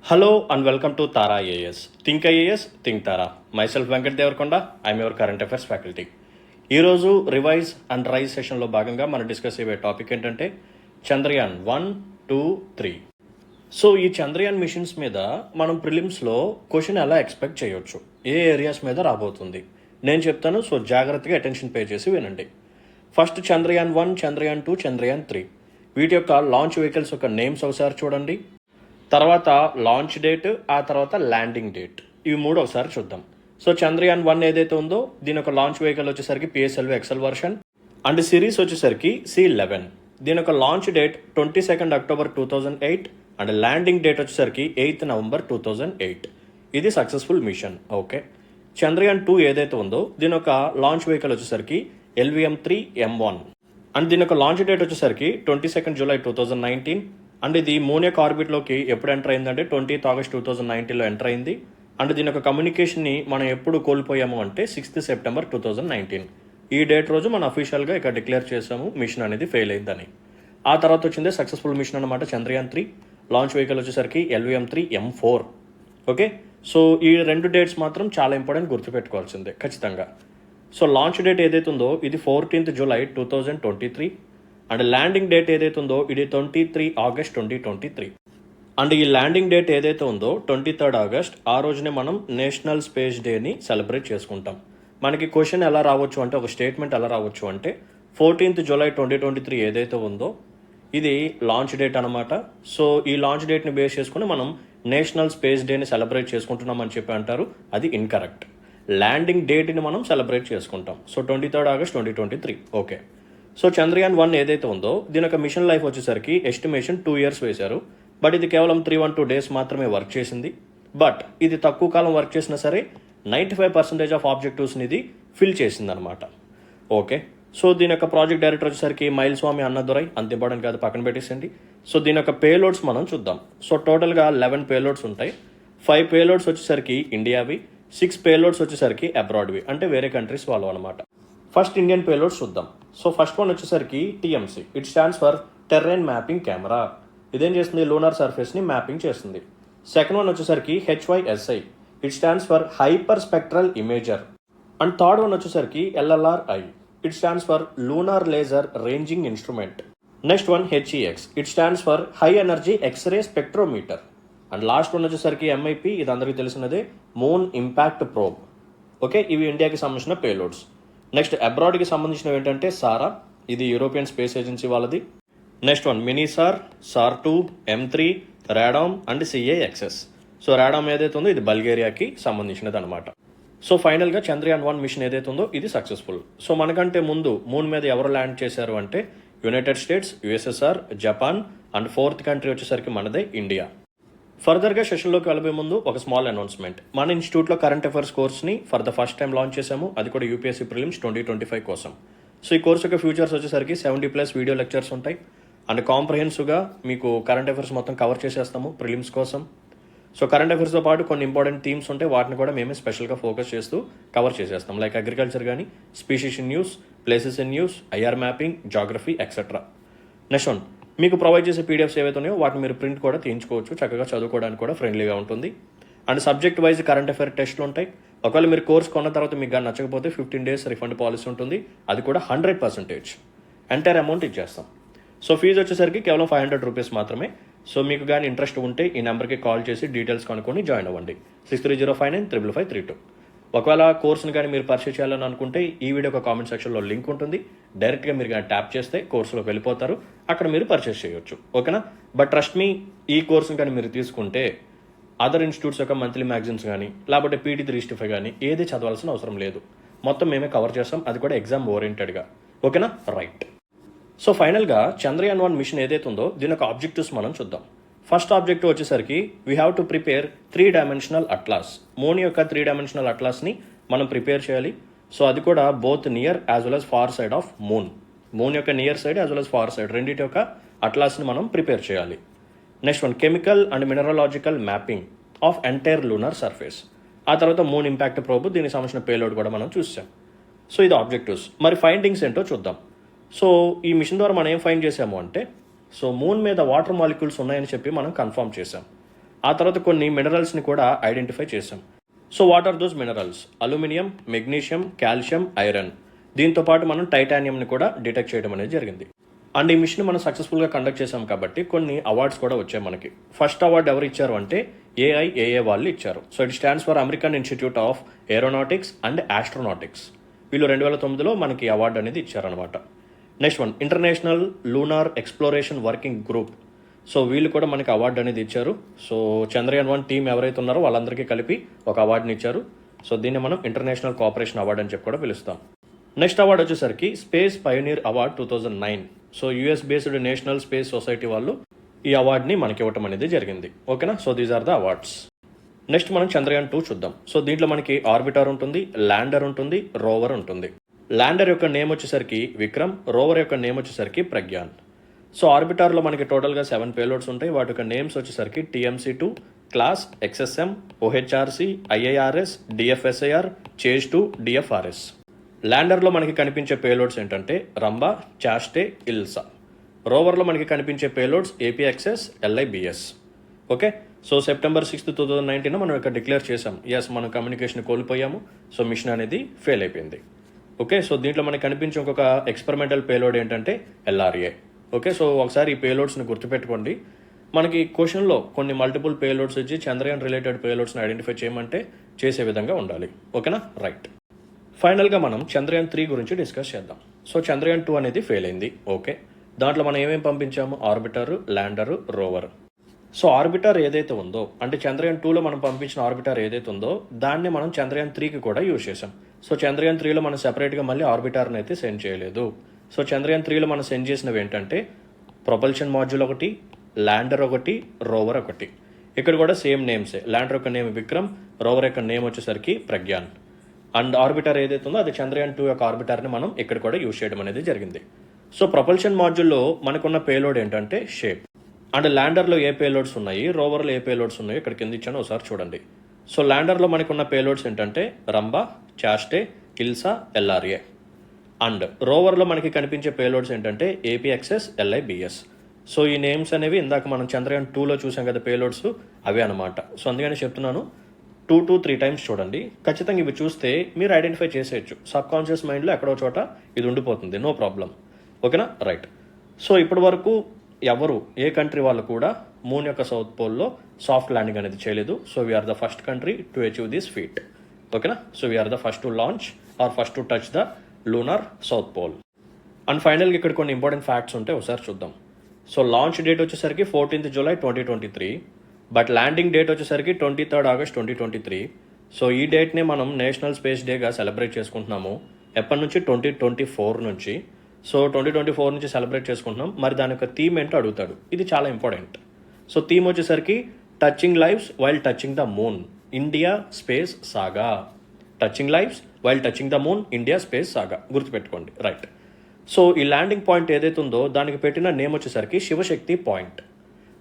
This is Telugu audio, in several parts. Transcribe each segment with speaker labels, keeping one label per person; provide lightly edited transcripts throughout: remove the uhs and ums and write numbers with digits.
Speaker 1: Hello and welcome to Tara IAS. Think IAS, Think Tara. Myself Venkat Devarkonda, I'm your current affairs faculty. ఈరోజు రివైజ్ అండ్ రైజ్ సెషన్లో భాగంగా మనం డిస్కస్ అయ్యే టాపిక్ ఏంటంటే చంద్రయాన్ 1, 2, 3. సో ఈ చంద్రయాన్ మిషన్స్ మీద మనం ప్రిలిమ్స్లో క్వశ్చన్ ఎలా ఎక్స్పెక్ట్ చేయొచ్చు, ఏ ఏరియాస్ మీద రాబోతుంది నేను చెప్తాను. సో జాగ్రత్తగా అటెన్షన్ పే చేసి వినండి. ఫస్ట్ చంద్రయాన్ 1, చంద్రయాన్ 2, చంద్రయాన్ 3 వీటి యొక్క లాంచ్ వెహికల్స్ యొక్క నేమ్స్ ఒకసారి చూడండి. తర్వాత లాంచ్ డేట్, ఆ తర్వాత ల్యాండింగ్ డేట్, ఇవి మూడు ఒకసారి చూద్దాం. సో చంద్రయాన్ 1 ఏదైతే ఉందో దీని ఒక లాంచ్ వెహికల్ వచ్చేసరికి PSLV XL version and series వచ్చేసరికి C11. దీని ఒక launch date 22 October 2008 and landing date వచ్చేసరికి 8 నవంబర్ 2008. ఇది సక్సెస్ఫుల్ మిషన్. ఓకే. చంద్రయాన్ 2 ఏదైతే ఉందో దీని ఒక లాంచ్ వెహికల్ వచ్చేసరికి LVM-3M1 అండ్ దీని ఒక లాంచ్ డేట్ వచ్చేసరికి 22 జూలై 2019 అండ్ ఇది మూన్ యొక్క ఆర్బిట్లోకి ఎప్పుడు ఎంటర్ అయిందంటే 20 ఆగస్ట్ 2019లో ఎంటర్ అయింది. అండ్ దీని యొక్క కమ్యూనికేషన్ని మనం ఎప్పుడు కోల్పోయాము అంటే 6 సెప్టెంబర్ 2019. ఈ డేట్ రోజు మనం అఫీషియల్గా ఇక్కడ డిక్లేర్ చేసాము మిషన్ అనేది ఫెయిల్ అయిందని. ఆ తర్వాత వచ్చిందే సక్సెస్ఫుల్ మిషన్ అనమాట చంద్రయాన్ 3. లాంచ్ వెహికల్ వచ్చేసరికి LVM-3M4. ఓకే. సో ఈ రెండు డేట్స్ మాత్రం చాలా ఇంపార్టెంట్, గుర్తుపెట్టుకోవాల్సిందే ఖచ్చితంగా. సో లాంచ్ డేట్ ఏదైతే ఉందో ఇది 14 జూలై 2023 అండ్ ల్యాండింగ్ డేట్ ఏదైతే ఉందో ఇది 23 ఆగస్ట్ 2023. అండ్ ఈ ల్యాండింగ్ డేట్ ఏదైతే ఉందో 23 ఆగస్ట్, ఆ రోజునే మనం నేషనల్ స్పేస్ డేని సెలబ్రేట్ చేసుకుంటాం. మనకి క్వశ్చన్ ఎలా రావచ్చు అంటే, ఒక స్టేట్మెంట్ ఎలా రావచ్చు అంటే 14 జూలై 2023 ఏదైతే ఉందో ఇది లాంచ్ డేట్ అనమాట. సో ఈ లాంచ్ డేట్ని బేస్ చేసుకుని మనం నేషనల్ స్పేస్ డేని సెలబ్రేట్ చేసుకుంటున్నాం అని చెప్పి అంటారు. అది ఇన్కరెక్ట్. ల్యాండింగ్ డేట్ని మనం సెలబ్రేట్ చేసుకుంటాం. So 23 August 2023. Okay. So Chandrayaan 1 ఏదైతే ఉందో దీని యొక్క మిషన్ లైఫ్ వచ్చేసరికి ఎస్టిమేషన్ 2 years వేశారు. బట్ ఇది కేవలం 312 days మాత్రమే వర్క్ చేసింది. బట్ ఇది తక్కువ కాలం వర్క్ చేసినా సరే 95% ఆఫ్ ఆబ్జెక్టివ్స్ని ఇది ఫిల్ చేసింది అనమాట. ఓకే. సో దీని యొక్క ప్రాజెక్ట్ డైరెక్టర్ వచ్చేసరికి మైల్స్వామి అన్నదురై, అంత ఇంపార్టెంట్ కాదు, పక్కన పెట్టేసండి. సో దీని యొక్క పేలోడ్స్ మనం చూద్దాం. సో టోటల్గా 11 పేలోడ్స్ ఉంటాయి. 5 పేలోడ్స్ వచ్చేసరికి ఇండియావి, 6 పేలోడ్స్ వచ్చేసరికి అబ్రాడ్వి, అంటే వేరే కంట్రీస్ వాళ్ళు అనమాట. ఫస్ట్ ఇండియన్ పేలోడ్స్ చూద్దాం. సో ఫస్ట్ వన్ వచ్చేసరికి TMC. It stands for terrain mapping camera. ఇదేం చేస్తుంది, లూనార్ సర్ఫేస్ని మ్యాపింగ్ చేస్తుంది. సెకండ్ వన్ వచ్చేసరికి HYSI. It stands for hyper spectral imager. And third one వచ్చేసరికి LLRI. It stands for lunar laser ranging instrument. Next one HEX. It stands for high energy X ray spectrometer. And last one వచ్చేసరికి MIP. ఇది అందరికీ తెలిసినదే, మూన్ ఇంపాక్ట్ ప్రోబ్. ఓకే. ఇవి ఇండియాకి సంబంధించిన పేలోడ్స్. నెక్స్ట్ అబ్రాడ్కి సంబంధించినవి ఏంటంటే సారా, ఇది యూరోపియన్ స్పేస్ ఏజెన్సీ వాళ్ళది. Next one mini SAR, SAR-2, M3, RADOM and CAXS. So RADOM ఏదైతే ఉందో ఇది బల్గేరియాకి సంబంధించినది అనమాట. సో ఫైనల్గా చంద్రయాన్ 1 మిషన్ ఏదైతే ఉందో ఇది సక్సెస్ఫుల్. సో మనకంటే ముందు మూన్ మీద ఎవరు ల్యాండ్ చేశారు అంటే United states, USSR, Japan and 4th country వచ్చేసరికి మనదే ఇండియా. ఫర్దర్గా సెషన్లోకి వెళ్ళబోయే ముందు ఒక స్మాల్ అనౌన్స్మెంట్. మన ఇన్స్టిట్యూట్లో కరెంట్ అఫైర్స్ కోర్స్ని for the first time launch చేశాము. అది కూడా UPSC ప్రిలిమ్స్ 2025 కోసం. సో ఈ కోర్స్ యొక్క ఫ్యూచర్స్ వచ్చేసరికి 70+ వీడియో లెక్చర్స్ ఉంటాయి అండ్ కాంప్రహెన్సివ్గా మీకు కరెంట్ అఫైర్స్ మొత్తం కవర్ చేసేస్తాము ప్రిలిమ్స్ కోసం. సో కరెంట్ అఫైర్స్తో పాటు కొన్ని ఇంపార్టెంట్ థీమ్స్ ఉంటాయి, వాటిని కూడా మేమే స్పెషల్గా ఫోకస్ చేస్తూ కవర్ చేసేస్తాం. లైక్ అగ్రికల్చర్ కానీ, species in news, places in news, IR mapping, geography etcetera. Next one, మీకు ప్రొవైడ్ చేసే PDFs ఏవైతే ఉన్నాయో వాటిని మీరు ప్రింట్ కూడా తీయించుకోవచ్చు. చక్కగా చదువుకోవడానికి కూడా ఫ్రెండ్లీగా ఉంటుంది. And subject wise current affair టెస్ట్లు ఉంటాయి. ఒకవేళ మీరు కోర్స్ కొన్న తర్వాత మీకు కానీ నచ్చకపోతే 15 days రిఫండ్ పాలసీ ఉంటుంది. అది కూడా 100% ఎంటైర్ అమౌంట్ ఇచ్చేస్తాం. సో ఫీజు వచ్చేసరికి కేవలం 500 రూపీస్ మాత్రమే. సో మీకు కానీ ఇంట్రెస్ట్ ఉంటే ఈ నెంబర్కి కాల్ చేసి డీటెయిల్స్ కనుక్కొని జాయిన్ అవ్వండి. 6305955532. ఒకవేళ కోర్సును కానీ మీరు పర్చేస్ చేయాలని అనుకుంటే ఈ వీడియో ఒక కామెంట్ సెక్షన్లో లింక్ ఉంటుంది. డైరెక్ట్గా మీరు కానీ ట్యాప్ చేస్తే కోర్సులోకి వెళ్ళిపోతారు, అక్కడ మీరు పర్చేస్ చేయొచ్చు. ఓకేనా. బట్ ట్రస్ట్ మీ, ఈ కోర్సును కానీ మీరు తీసుకుంటే అదర్ ఇన్స్టిట్యూట్స్ యొక్క మంత్లీ మ్యాగజైన్స్ కానీ లేకపోతే PT 365 కానీ ఏది చదవాల్సిన అవసరం లేదు. మొత్తం మేమే కవర్ చేస్తాం, అది కూడా ఎగ్జామ్ ఓరియంటెడ్గా. ఓకేనా. రైట్. సో ఫైనల్గా చంద్రయాన్ 1 మిషన్ ఏదైతే ఉందో దీని యొక్క ఆబ్జెక్టివ్స్ మనం చూద్దాం. ఫస్ట్ ఆబ్జెక్టివ్ వచ్చేసరికి we have to prepare 3-dimensional atlas. Moon యొక్క 3-dimensional అట్లాస్ని మనం ప్రిపేర్ చేయాలి. సో అది కూడా both near as well as far side of moon యొక్క near side as well as far side రెండింటి యొక్క అట్లాస్ని మనం ప్రిపేర్ చేయాలి. Next one chemical and mineralogical mapping of entire lunar surface. ఆ తర్వాత మూన్ ఇంపాక్ట్ ప్రోబ్, దీనికి సంబంధించిన పేలోడ్ కూడా మనం చూసాం. సో ఇది ఆబ్జెక్టివ్స్. మరి ఫైండింగ్స్ ఏంటో చూద్దాం. సో ఈ మిషన్ ద్వారా మనం ఏం ఫైండ్ చేసాము అంటే, సో మూన్ మీద వాటర్ మాలిక్యూల్స్ ఉన్నాయని చెప్పి మనం కన్ఫర్మ్ చేసాం. ఆ తర్వాత కొన్ని మినరల్స్ని కూడా ఐడెంటిఫై చేసాం. So what are those minerals? Aluminium, magnesium, calcium, iron. దీంతో పాటు మనం టైటానియంని కూడా డిటెక్ట్ చేయడం అనేది జరిగింది. అండ్ ఈ మిషన్ మనం సక్సెస్ఫుల్గా కండక్ట్ చేసాం కాబట్టి కొన్ని అవార్డ్స్ కూడా వచ్చాయి మనకి. ఫస్ట్ అవార్డు ఎవరు ఇచ్చారు అంటే AIAA వాళ్ళు ఇచ్చారు. So it stands for American institute of aeronautics and astronautics. వీళ్ళు 2009లో మనకి అవార్డు అనేది ఇచ్చారనమాట. Next one, international lunar exploration working group. So వీళ్ళు కూడా మనకి అవార్డు అనేది ఇచ్చారు. సో చంద్రయాన్ 1 టీం ఎవరైతే ఉన్నారో వాళ్ళందరికీ కలిపి ఒక అవార్డుని ఇచ్చారు. సో దీన్ని మనం ఇంటర్నేషనల్ కోఆపరేషన్ అవార్డు అని చెప్పి కూడా పిలుస్తాం. నెక్స్ట్ అవార్డు వచ్చేసరికి space pioneer award 2009. So US based national space society వాళ్ళు ఈ అవార్డుని మనకి ఇవ్వటం అనేది జరిగింది. ఓకేనా? So these are the awards. Next మనం చంద్రయాన్ 2 చూద్దాం. సో దీంట్లో మనకి ఆర్బిటర్ ఉంటుంది, ల్యాండర్ ఉంటుంది, రోవర్ ఉంటుంది. ల్యాండర్ యొక్క నేమ్ వచ్చేసరికి విక్రమ్, రోవర్ యొక్క నేమ్ వచ్చేసరికి ప్రజ్ఞాన్. సో ఆర్బిటార్లో మనకి టోటల్గా 7 పేలోడ్స్ ఉంటాయి. వాటి యొక్క నేమ్స్ వచ్చేసరికి TMC-2, class, XSM, OHRC, IIRS, DFSAR, chase 2, DFRS. ల్యాండర్లో మనకి కనిపించే పేలోడ్స్ ఏంటంటే రంబా, చాస్టే, ఇల్సా. రోవర్లో మనకి కనిపించే payloads APXS, LIBS. Okay, so September 6, 2019 మనం ఇక్కడ డిక్లేర్ చేసాం, ఎస్ మనం కమ్యూనికేషన్ కోల్పోయాము, సో మిషన్ అనేది ఫెయిల్ అయిపోయింది. ఓకే, సో దీంట్లో మనకి కనిపించే ఇంకొక ఎక్స్పెరిమెంటల్ పేలోడ్ ఏంటంటే LRA. ఓకే, సో ఒకసారి ఈ పేలోడ్స్ని గుర్తుపెట్టుకోండి. మనకి క్వశ్చన్లో కొన్ని మల్టిపుల్ పేలోడ్స్ ఇచ్చి చంద్రయాన్ రిలేటెడ్ పేలోడ్స్ని ఐడెంటిఫై చేయమంటే చేసే విధంగా ఉండాలి. ఓకేనా? రైట్. ఫైనల్గా మనం చంద్రయాన్ 3 గురించి డిస్కస్ చేద్దాం. సో చంద్రయాన్ 2 అనేది ఫెయిల్ అయింది. ఓకే, దాంట్లో మనం ఏమేమి పంపించాము? Orbiter, lander, rover. So orbiter ఏదైతే ఉందో అంటే చంద్రయాన్ 2లో మనం పంపించిన ఆర్బిటర్ ఏదైతే ఉందో దాన్ని మనం చంద్రయాన్ 3కి కూడా యూజ్ చేసాం. సో చంద్రయాన్ 3లో మనం సెపరేట్గా మళ్ళీ ఆర్బిటర్ని అయితే సెండ్ చేయలేదు. సో చంద్రయాన్ 3లో మనం సెండ్ చేసినవి ఏంటంటే ప్రొపల్షన్ మాడ్యూల్ ఒకటి, ల్యాండర్ ఒకటి, రోవర్ ఒకటి. ఇక్కడ కూడా సేమ్ నేమ్సే. ల్యాండర్ యొక్క నేమ్ విక్రమ్, రోవర్ యొక్క నేమ్ వచ్చేసరికి ప్రజ్ఞాన్. అండ్ ఆర్బిటర్ ఏదైతే ఉందో అది చంద్రయాన్ 2 యొక్క ఆర్బిటర్ని మనం ఇక్కడ కూడా యూజ్ చేయడం అనేది జరిగింది. సో ప్రొపల్షన్ మాడ్యూల్లో మనకున్న పేలోడ్ ఏంటంటే షేప్. అండ్ ల్యాండర్లో ఏ పేలోడ్స్ ఉన్నాయి, రోవర్లో ఏ పేలోడ్స్ ఉన్నాయో ఇక్కడ కింద ఇచ్చాను, ఒకసారి చూడండి. సో ల్యాండర్లో మనకున్న పేలోడ్స్ ఏంటంటే రంబా, చాస్టే, ఇల్సా, LRA. అండ్ రోవర్లో మనకి కనిపించే పేలోడ్స్ ఏంటంటే APXS, LIBS. సో ఈ నేమ్స్ అనేవి ఇందాక మనం చంద్రయాన్ 2లో చూసాం కదా పేలోడ్స్, అవే అనమాట. సో అందుకని చెప్తున్నాను 2 to 3 times చూడండి. ఖచ్చితంగా ఇవి చూస్తే మీరు ఐడెంటిఫై చేసేయచ్చు. సబ్ కాన్షియస్ మైండ్లో ఎక్కడో చోట ఇది ఉండిపోతుంది, నో ప్రాబ్లం. ఓకేనా? రైట్. సో ఇప్పటి వరకు ఎవరు ఏ కంట్రీ వాళ్ళు కూడా మూన్ యొక్క సౌత్ పోల్లో సాఫ్ట్ ల్యాండింగ్ అనేది చేయలేదు. So we are the first country to achieve this feat. ఓకేనా? So we are the first to launch or first to touch the lunar south pole. And ఫైనల్గా ఇక్కడ కొన్ని ఇంపార్టెంట్ ఫ్యాక్ట్స్ ఉంటాయి, ఒకసారి చూద్దాం. సో లాంచ్ డేట్ వచ్చేసరికి 14th July 2023, but landing date వచ్చేసరికి 23rd August 2023. సో ఈ డేట్ని మనం నేషనల్ స్పేస్ డేగా సెలబ్రేట్ చేసుకుంటున్నాము. ఎప్పటి నుంచి? 2024 నుంచి. సో 2024 నుంచి సెలబ్రేట్ చేసుకుంటున్నాం. మరి దాని యొక్క థీమ్ ఏంటో అడుగుతాడు. ఇది చాలా ఇంపార్టెంట్. సో థీమ్ వచ్చేసరికి touching lives while touching the moon, India space saga. Touching lives while touching the moon, India space saga. గుర్తుపెట్టుకోండి. రైట్. సో ఈ ల్యాండింగ్ పాయింట్ ఏదైతే ఉందో దానికి పెట్టిన నేమ్ వచ్చేసరికి శివశక్తి పాయింట్.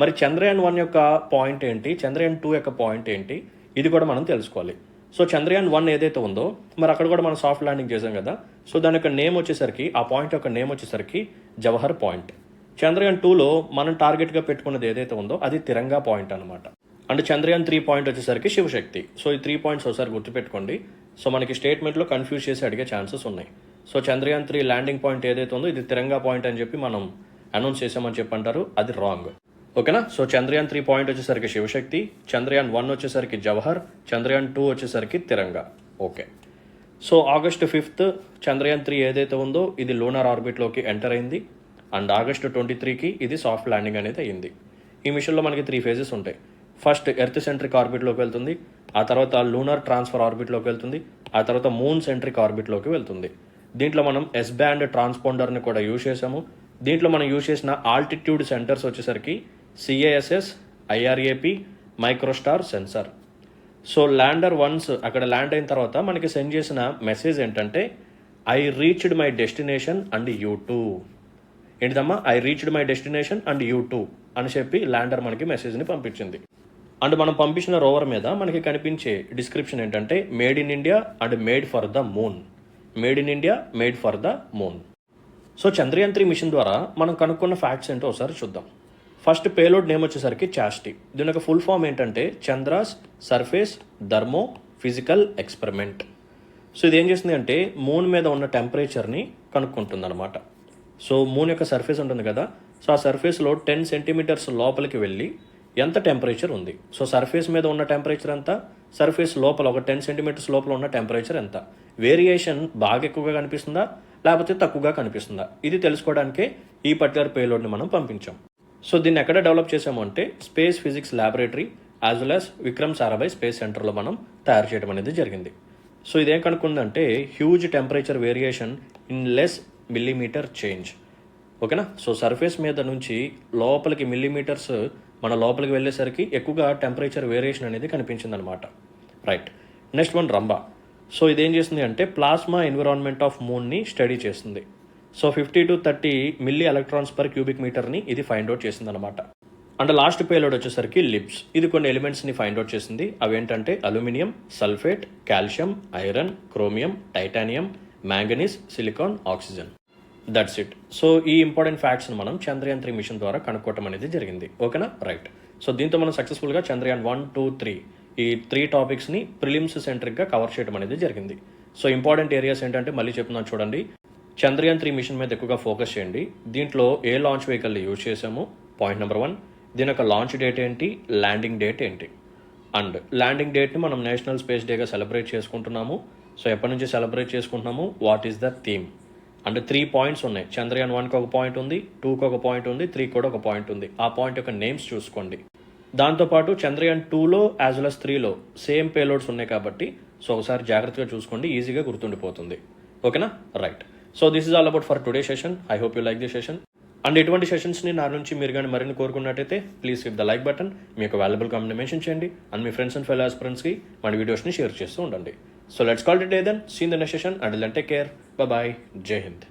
Speaker 1: మరి చంద్రయాన్ 1 యొక్క పాయింట్ ఏంటి, చంద్రయాన్ 2 యొక్క పాయింట్ ఏంటి, ఇది కూడా మనం తెలుసుకోవాలి. సో చంద్రయాన్ 1 ఏదైతే ఉందో మరి అక్కడ కూడా మనం సాఫ్ట్ ల్యాండింగ్ చేసాం కదా. సో దాని యొక్క నేమ్ వచ్చేసరికి, ఆ పాయింట్ యొక్క నేమ్ వచ్చేసరికి జవహర్ పాయింట్. చంద్రయాన్ 2లో మనం టార్గెట్గా పెట్టుకున్నది ఏదైతే ఉందో అది తిరంగా పాయింట్ అనమాట. అంటే చంద్రయాన్ 3 పాయింట్ వచ్చేసరికి శివశక్తి. సో ఈ 3 పాయింట్స్ ఒకసారి గుర్తుపెట్టుకోండి. సో మనకి స్టేట్మెంట్లో కన్ఫ్యూజ్ చేసి అడిగే ఛాన్సెస్ ఉన్నాయి. సో చంద్రయాన్ 3 ల్యాండింగ్ పాయింట్ ఏదైతే ఉందో ఇది తిరంగా పాయింట్ అని చెప్పి మనం అనౌన్స్ చేసామని చెప్పి అంటారు, అది రాంగ్. ఓకేనా? సో చంద్రయాన్ 3 పాయింట్ వచ్చేసరికి శివశక్తి, చంద్రయాన్ 1 వచ్చేసరికి జవహర్, చంద్రయాన్ 2 వచ్చేసరికి Tiranga. Okay. So August 5th Chandrayaan 3 ఏదైతే ఉందో ఇది లూనార్ ఆర్బిట్లోకి ఎంటర్ అయింది. అండ్ August 23కి ఇది సాఫ్ట్ ల్యాండింగ్ అనేది అయింది. ఈ మిషన్లో మనకి 3 phases ఉంటాయి. ఫస్ట్ ఎర్త్ సెంట్రిక్ ఆర్బిట్లోకి వెళ్తుంది, ఆ తర్వాత లూనార్ ట్రాన్స్ఫర్ ఆర్బిట్లోకి వెళ్తుంది, ఆ తర్వాత మూన్ సెంట్రిక్ ఆర్బిట్లోకి వెళ్తుంది. దీంట్లో మనం S బ్యాండ్ ట్రాన్స్పాండర్ని కూడా యూజ్ చేసాము. దీంట్లో మనం యూజ్ చేసిన ఆల్టిట్యూడ్ సెంటర్స్ వచ్చేసరికి CASS, IRAP, microstar sensor. So lander once అక్కడ ల్యాండ్ అయిన తర్వాత మనకి సెండ్ చేసిన మెసేజ్ ఏంటంటే I reached my destination and you too. ఏంటిదమ్మా? I reached my destination and you too అని చెప్పి ల్యాండర్ మనకి మెసేజ్ని పంపించింది. అండ్ మనం పంపించిన రోవర్ మీద మనకి కనిపించే డిస్క్రిప్షన్ ఏంటంటే made in India and made for the moon. Made in India, made for the moon. So Chandrayaan 3 mission ద్వారా మనం కనుక్కున్న ఫ్యాక్ట్స్ ఏంటో ఒకసారి చూద్దాం. ఫస్ట్ పేలోడ్ నేమ్ వచ్చేసరికి చాస్టీ. దీని యొక్క ఫుల్ ఫామ్ ఏంటంటే Chandra's surface thermo physical experiment. So ఇది ఏం చేస్తుంది అంటే మూన్ మీద ఉన్న టెంపరేచర్ని కనుక్కుంటుంది అనమాట. సో మూన్ యొక్క సర్ఫేస్ ఉంటుంది కదా, సో ఆ సర్ఫేస్లో 10 సెంటీమీటర్స్ లోపలికి వెళ్ళి ఎంత టెంపరేచర్ ఉంది, సో సర్ఫేస్ మీద ఉన్న టెంపరేచర్ ఎంత, సర్ఫేస్ లోపల ఒక 10 సెంటీమీటర్స్ లోపల ఉన్న టెంపరేచర్ ఎంత, వేరియేషన్ బాగా ఎక్కువగా కనిపిస్తుందా లేకపోతే తక్కువగా కనిపిస్తుందా, ఇది తెలుసుకోవడానికే ఈ పర్టికులర్ పేలోడ్ని మనం పంపించాం. సో దీన్ని ఎక్కడ డెవలప్ చేసాము అంటే space physics laboratory as well as Vikram Sarabhai space సెంటర్లో మనం తయారు చేయడం అనేది జరిగింది. సో ఇదేం కనుక్కుందంటే huge temperature variation in less millimetre change. ఓకేనా. సో సర్ఫేస్ మీద నుంచి లోపలికి మిల్లీమీటర్స్ మన లోపలికి వెళ్ళేసరికి ఎక్కువగా టెంపరేచర్ వేరియేషన్ అనేది కనిపించింది అనమాట. Right. Next one RAMBHA. So ఇదేం చేస్తుంది అంటే ప్లాస్మా ఎన్విరాన్మెంట్ ఆఫ్ మూన్ని స్టడీ చేస్తుంది. So 50 to 30 milli electrons per cubic మీటర్ని ఇది ఫైండ్ అవుట్ చేసింది అనమాట. అండ్ లాస్ట్ పేలోడ్ వచ్చేసరికి లిబ్స్. ఇది కొన్ని ఎలిమెంట్స్ని ఫైండ్ అవుట్ చేసింది. అవి ఏంటంటే aluminium, sulphate, calcium, iron, chromium, titanium, manganese, silicon, oxygen. That's it. So ఈ ఇంపార్టెంట్ ఫ్యాక్ట్స్ని మనం చంద్రయాన్ 3 మిషన్ ద్వారా కనుక్కోవటం అనేది జరిగింది. ఓకేనా. రైట్. సో దీంతో మనం సక్సెస్ఫుల్గా చంద్రయాన్ 1, 2, 3 ఈ 3 టాపిక్స్ని ప్రిలిమ్స్ సెంట్రిక్గా కవర్ చేయడం అనేది జరిగింది. సో ఇంపార్టెంట్ ఏరియాస్ ఏంటంటే మళ్ళీ చెప్తున్నాను చూడండి. చంద్రయాన్ 3 మిషన్ మీద ఎక్కువగా ఫోకస్ చేయండి. దీంట్లో ఏ లాంచ్ వెహికల్ని యూజ్ చేసాము, పాయింట్ నెంబర్ 1. దీని యొక్క లాంచ్ డేట్ ఏంటి, ల్యాండింగ్ డేట్ ఏంటి, అండ్ ల్యాండింగ్ డేట్ని మనం నేషనల్ స్పేస్ డేగా సెలబ్రేట్ చేసుకుంటున్నాము. సో ఎప్పటి నుంచి సెలబ్రేట్ చేసుకుంటున్నాము, what is the theme. And 3 points ఉన్నాయి. చంద్రయాన్ 1కి ఒక పాయింట్ ఉంది, 2కి ఒక పాయింట్ ఉంది, 3కి కూడా ఒక పాయింట్ ఉంది. ఆ పాయింట్ యొక్క నేమ్స్ చూసుకోండి. దాంతోపాటు చంద్రయాన్ 2లో యాజ్ వెల్ as 3లో సేమ్ పేలోడ్స్ ఉన్నాయి కాబట్టి సో ఒకసారి జాగ్రత్తగా చూసుకోండి, ఈజీగా గుర్తుండిపోతుంది. ఓకేనా. Right. So this is all about for today session. I hope you like the session. And ఇటువంటి సెషన్స్ని నా నుంచి మీరు కానీ మరిన్ని కోరుకున్నట్టయితే please hit the like button, మీ యొక్క వాల్యుబుల్ కామెంట్ మెన్షన్ చేయండి, అండ్ మీ ఫ్రెండ్స్ అండ్ ఫెలో ఆస్పిరెంట్స్కి మన వీడియోస్ని షేర్ చేస్తూ ఉండండి. So let's call it day then. See in the next session. Until then take care. Bye bye. జై హింద్.